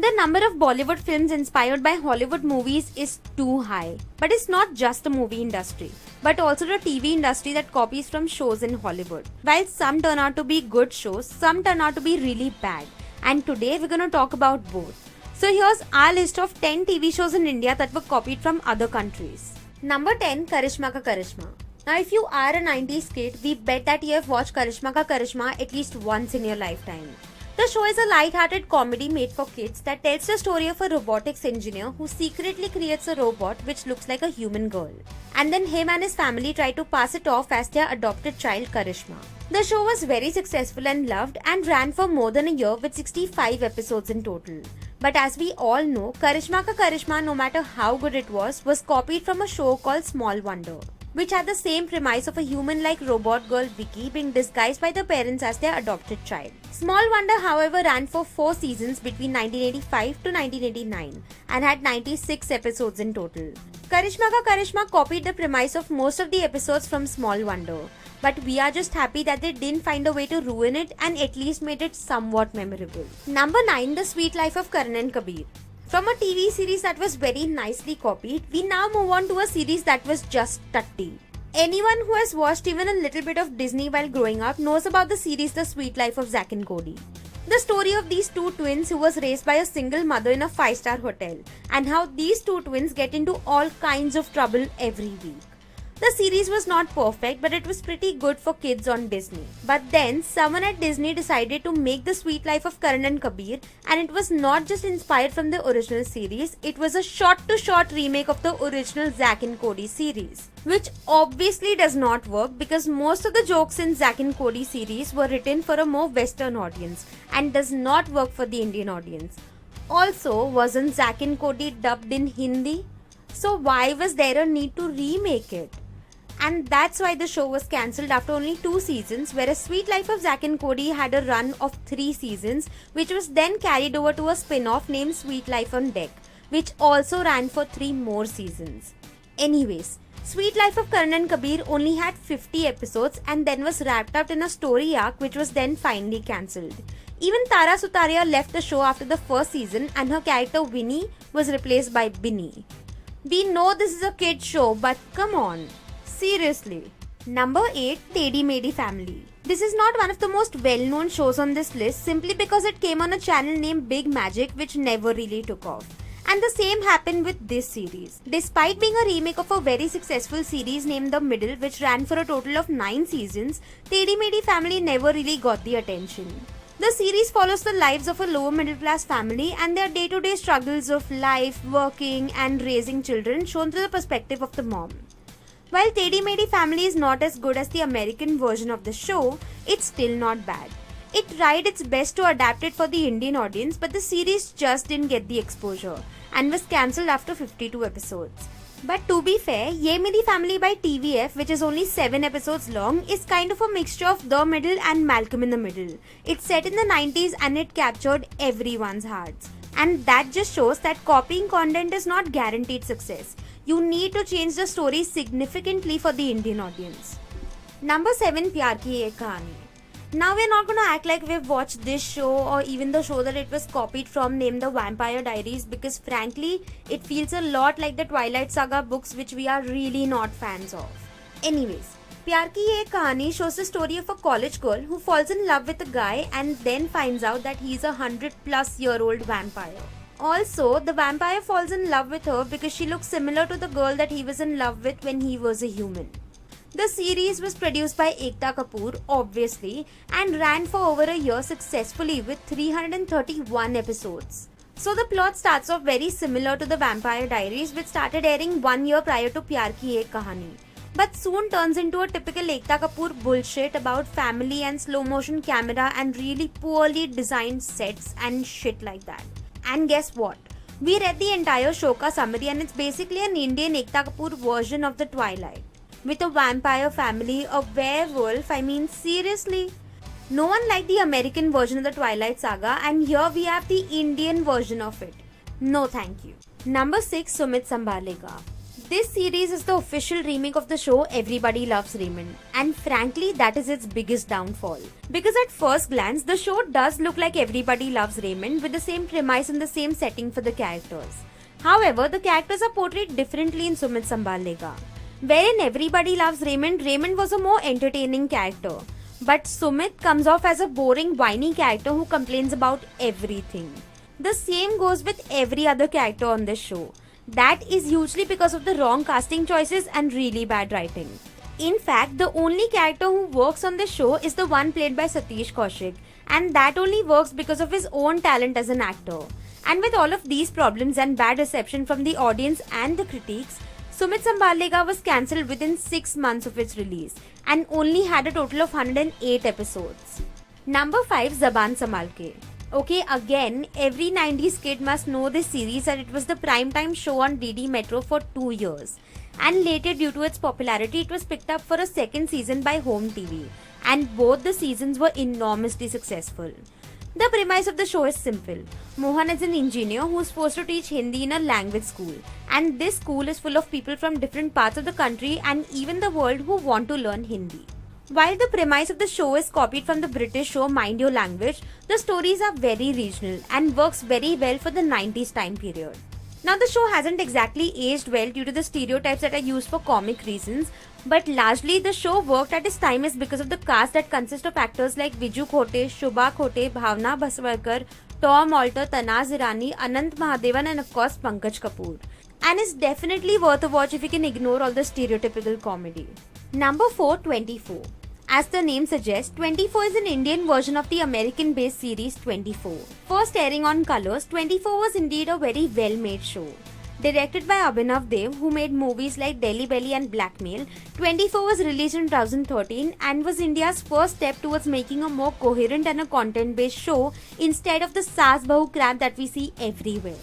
The number of Bollywood films inspired by Hollywood movies is too high. But it's not just the movie industry, but also the TV industry that copies from shows in Hollywood. While some turn out to be good shows, some turn out to be really bad. And today we're going to talk about both. So here's our list of 10 TV shows in India that were copied from other countries. Number 10, Karishma Ka Karishma. Now if you are a 90s kid, we bet that you have watched Karishma Ka Karishma at least once in your lifetime. The show is a light-hearted comedy made for kids that tells the story of a robotics engineer who secretly creates a robot which looks like a human girl. And then him and his family try to pass it off as their adopted child Karishma. The show was very successful and loved and ran for more than a year with 65 episodes in total. But as we all know, Karishma Ka Karishma, no matter how good it was copied from a show called Small Wonder, which had the same premise of a human-like robot girl Vicky being disguised by the parents as their adopted child. Small Wonder, however, ran for 4 seasons between 1985 to 1989 and had 96 episodes in total. Karishma Ka Karishma copied the premise of most of the episodes from Small Wonder, but we are just happy that they didn't find a way to ruin it and at least made it somewhat memorable. Number 9, The Sweet Life of Karan and Kabir. From a TV series that was very nicely copied, we now move on to a series that was just tutty. Anyone who has watched even a little bit of Disney while growing up knows about the series The Sweet Life of Zack and Cody. The story of these two twins who was raised by a single mother in a 5-star hotel, and how these two twins get into all kinds of trouble every week. The series was not perfect, but it was pretty good for kids on Disney. But then, someone at Disney decided to make The Sweet Life of Karan and Kabir, and it was not just inspired from the original series, it was a shot-to-shot remake of the original Zack and Cody series. Which obviously does not work because most of the jokes in Zack and Cody series were written for a more Western audience and does not work for the Indian audience. Also, wasn't Zack and Cody dubbed in Hindi? So why was there a need to remake it? And that's why the show was cancelled after only 2 seasons, whereas Sweet Life of Zack and Cody had a run of 3 seasons, which was then carried over to a spin-off named Sweet Life on Deck, which also ran for 3 more seasons. Anyways, Sweet Life of Karan and Kabir only had 50 episodes and then was wrapped up in a story arc which was then finally cancelled. Even Tara Sutaria left the show after the first season and her character Winnie was replaced by Binny. We know this is a kid's show, but come on. Seriously. Number 8, Teddy Medi Family. This is not one of the most well-known shows on this list simply because it came on a channel named Big Magic which never really took off. And the same happened with this series. Despite being a remake of a very successful series named The Middle which ran for a total of 9 seasons, Teddy Medi Family never really got the attention. The series follows the lives of a lower middle class family and their day-to-day struggles of life, working and raising children shown through the perspective of the mom. While Teddy Medi Family is not as good as the American version of the show, it's still not bad. It tried its best to adapt it for the Indian audience, but the series just didn't get the exposure and was cancelled after 52 episodes. But to be fair, Ye Meri Family by TVF, which is only 7 episodes long, is kind of a mixture of The Middle and Malcolm in the Middle. It's set in the 90s and it captured everyone's hearts. And that just shows that copying content is not guaranteed success. You need to change the story significantly for the Indian audience. Number 7, Pyar Ki Ek Kahani. Now we're not gonna act like we've watched this show or even the show that it was copied from named The Vampire Diaries because frankly, it feels a lot like the Twilight Saga books which we are really not fans of. Anyways, Pyar Ki Ek Kahani shows the story of a college girl who falls in love with a guy and then finds out that he's a 100-plus-year-old vampire. Also, the vampire falls in love with her because she looks similar to the girl that he was in love with when he was a human. The series was produced by Ekta Kapoor, obviously, and ran for over a year successfully with 331 episodes. So the plot starts off very similar to the Vampire Diaries which started airing 1 year prior to Pyar Ki Ek Kahani, but soon turns into a typical Ekta Kapoor bullshit about family and slow motion camera and really poorly designed sets and shit like that. And guess what? We read the entire Shoka summary and it's basically an Indian Ekta Kapoor version of the Twilight. With a vampire family, a werewolf, I mean seriously. No one liked the American version of the Twilight Saga and here we have the Indian version of it. No thank you. Number 6, Sumit Sambhalega. This series is the official remake of the show Everybody Loves Raymond, and frankly, that is its biggest downfall. Because at first glance, the show does look like Everybody Loves Raymond with the same premise and the same setting for the characters. However, the characters are portrayed differently in Sumit Sambhalega. Wherein Everybody Loves Raymond, Raymond was a more entertaining character. But Sumit comes off as a boring, whiny character who complains about everything. The same goes with every other character on this show. That is usually because of the wrong casting choices and really bad writing. In fact, the only character who works on this show is the one played by Satish Kaushik, and that only works because of his own talent as an actor. And with all of these problems and bad reception from the audience and the critics, Sumit Sambhalega was cancelled within 6 months of its release and only had a total of 108 episodes. Number 5, Zabaan Sambhal Ke. Okay, again, every 90s kid must know this series and it was the primetime show on DD Metro for 2 years. And later, due to its popularity, it was picked up for a second season by Home TV. And both the seasons were enormously successful. The premise of the show is simple. Mohan is an engineer who is forced to teach Hindi in a language school. And this school is full of people from different parts of the country and even the world who want to learn Hindi. While the premise of the show is copied from the British show Mind Your Language, the stories are very regional and works very well for the 90s time period. Now the show hasn't exactly aged well due to the stereotypes that are used for comic reasons, but largely the show worked at its time is because of the cast that consists of actors like Viju Khote, Shubha Khote, Bhavna Baswalkar, Tom Alter, Tanaz Irani, Anant Mahadevan and of course Pankaj Kapoor. And is definitely worth a watch if you can ignore all the stereotypical comedy. Number 4, 24. As the name suggests, 24 is an Indian version of the American-based series 24. First airing on Colors, 24 was indeed a very well-made show. Directed by Abhinav Dev, who made movies like Delhi Belly and Blackmail, 24 was released in 2013 and was India's first step towards making a more coherent and a content-based show instead of the Saas Bahu crap that we see everywhere.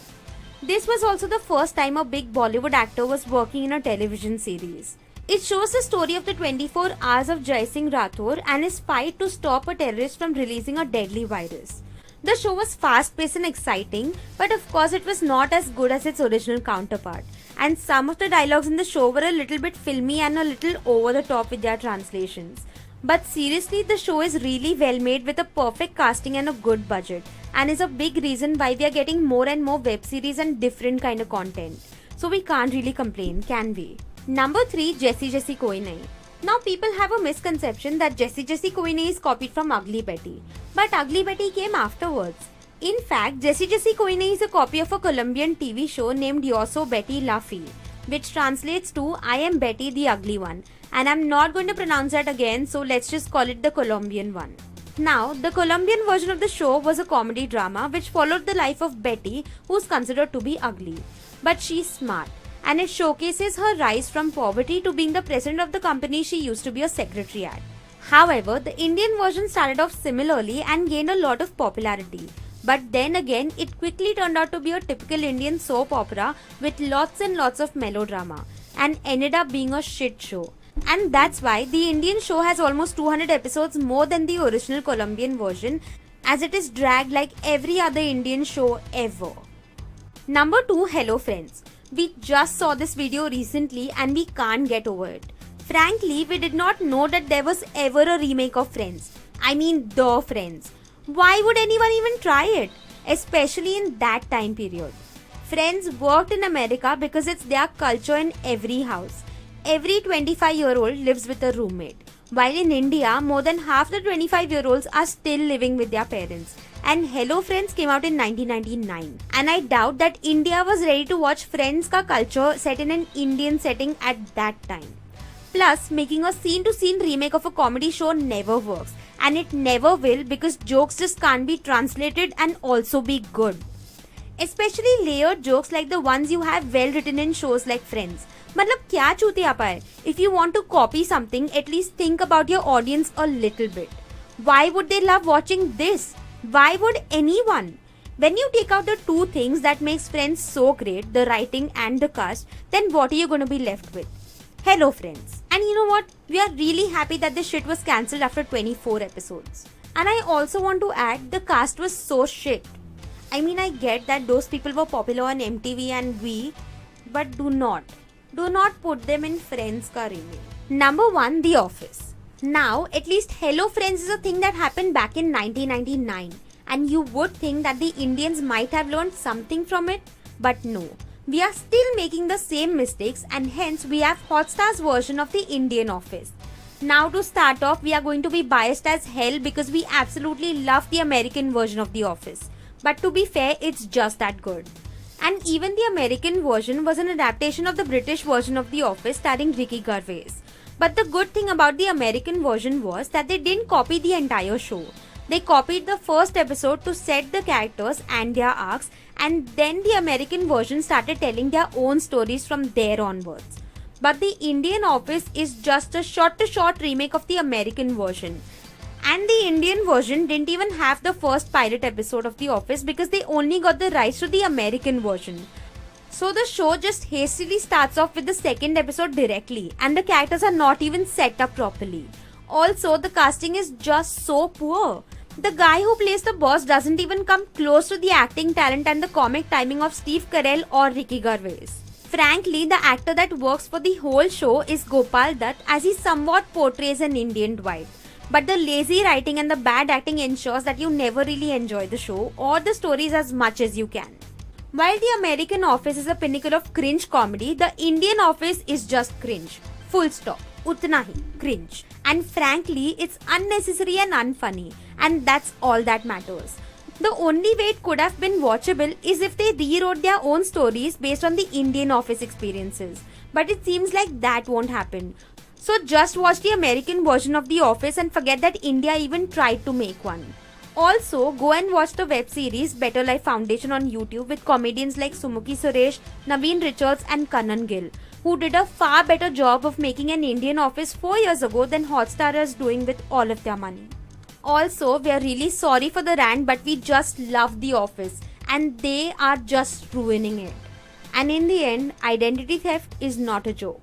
This was also the first time a big Bollywood actor was working in a television series. It shows the story of the 24 hours of Jai Singh Rathore and his fight to stop a terrorist from releasing a deadly virus. The show was fast-paced and exciting, but of course it was not as good as its original counterpart. And some of the dialogues in the show were a little bit filmy and a little over the top with their translations. But seriously, the show is really well made with a perfect casting and a good budget, and is a big reason why we are getting more and more web series and different kind of content. So we can't really complain, can we? Number 3, Jaisi Jaisi Koi Nahi. Now people have a misconception that Jaisi Jaisi Koi Nahi is copied from Ugly Betty. But Ugly Betty came afterwards. In fact, Jaisi Jaisi Koi Nahi is a copy of a Colombian TV show named Yo Soy Betty La Fea, which translates to I am Betty the Ugly One. And I'm not going to pronounce that again, so let's just call it the Colombian one. Now, the Colombian version of the show was a comedy drama which followed the life of Betty, who's considered to be ugly. But she's smart. And it showcases her rise from poverty to being the president of the company she used to be a secretary at. However, the Indian version started off similarly and gained a lot of popularity. But then again, it quickly turned out to be a typical Indian soap opera with lots and lots of melodrama and ended up being a shit show. And that's why the Indian show has almost 200 episodes more than the original Colombian version, as it is dragged like every other Indian show ever. Number 2, Hello Friends. We just saw this video recently and we can't get over it. Frankly, we did not know that there was ever a remake of Friends. I mean, The Friends. Why would anyone even try it? Especially in that time period. Friends worked in America because it's their culture in every house. Every 25-year-old lives with a roommate. While in India, more than half the 25-year-olds are still living with their parents. And Hello Friends came out in 1999. And I doubt that India was ready to watch Friends ka culture set in an Indian setting at that time. Plus, making a scene-to-scene remake of a comedy show never works. And it never will because jokes just can't be translated and also be good. Especially layered jokes like the ones you have well written in shows like Friends. मतलब क्या चूतियापा है? If you want to copy something, at least think about your audience a little bit. Why would they love watching this? Why would anyone? When you take out the two things that makes Friends so great, the writing and the cast, then what are you going to be left with? Hello Friends. And you know what? We are really happy that this shit was cancelled after 24 episodes. And I also want to add, the cast was so shit. I mean, I get that those people were popular on MTV and we, but do not Do not put them in Friends ka remake. Number 1, The Office. Now, at least Hello Friends is a thing that happened back in 1999, and you would think that the Indians might have learned something from it, but no. We are still making the same mistakes, and hence we have Hotstar's version of the Indian Office. Now to start off, we are going to be biased as hell because we absolutely love the American version of The Office. But to be fair, it's just that good. And even the American version was an adaptation of the British version of The Office starring Ricky Gervais. But the good thing about the American version was that they didn't copy the entire show. They copied the first episode to set the characters and their arcs, and then the American version started telling their own stories from there onwards. But the Indian Office is just a short-to-short remake of the American version. And the Indian version didn't even have the first pilot episode of The Office because they only got the rights to the American version. So the show just hastily starts off with the second episode directly, and the characters are not even set up properly. Also, the casting is just so poor. The guy who plays the boss doesn't even come close to the acting talent and the comic timing of Steve Carell or Ricky Gervais. Frankly, the actor that works for the whole show is Gopal Dutt, as he somewhat portrays an Indian Dwight. But the lazy writing and the bad acting ensures that you never really enjoy the show or the stories as much as you can. While the American Office is a pinnacle of cringe comedy, the Indian Office is just cringe. Full stop. Utna hi. Cringe. And frankly, it's unnecessary and unfunny. And that's all that matters. The only way it could have been watchable is if they rewrote their own stories based on the Indian Office experiences. But it seems like that won't happen. So just watch the American version of The Office and forget that India even tried to make one. Also, go and watch the web series Better Life Foundation on YouTube with comedians like Sumuki Suresh, Naveen Richards and Kannan Gill, who did a far better job of making an Indian Office 4 years ago than Hotstar is doing with all of their money. Also, we are really sorry for the rant, but we just love The Office and they are just ruining it. And in the end, identity theft is not a joke.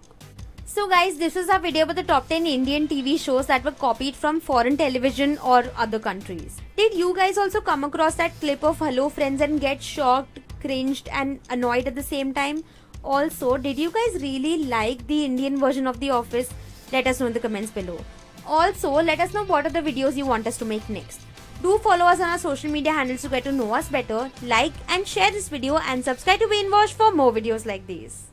So guys, this is our video about the top 10 Indian TV shows that were copied from foreign television or other countries. Did you guys also come across that clip of Hello Friends and get shocked, cringed and annoyed at the same time? Also, did you guys really like the Indian version of The Office? Let us know in the comments below. Also, let us know what are the videos you want us to make next. Do follow us on our social media handles to get to know us better, like and share this video and subscribe to BainWash for more videos like these.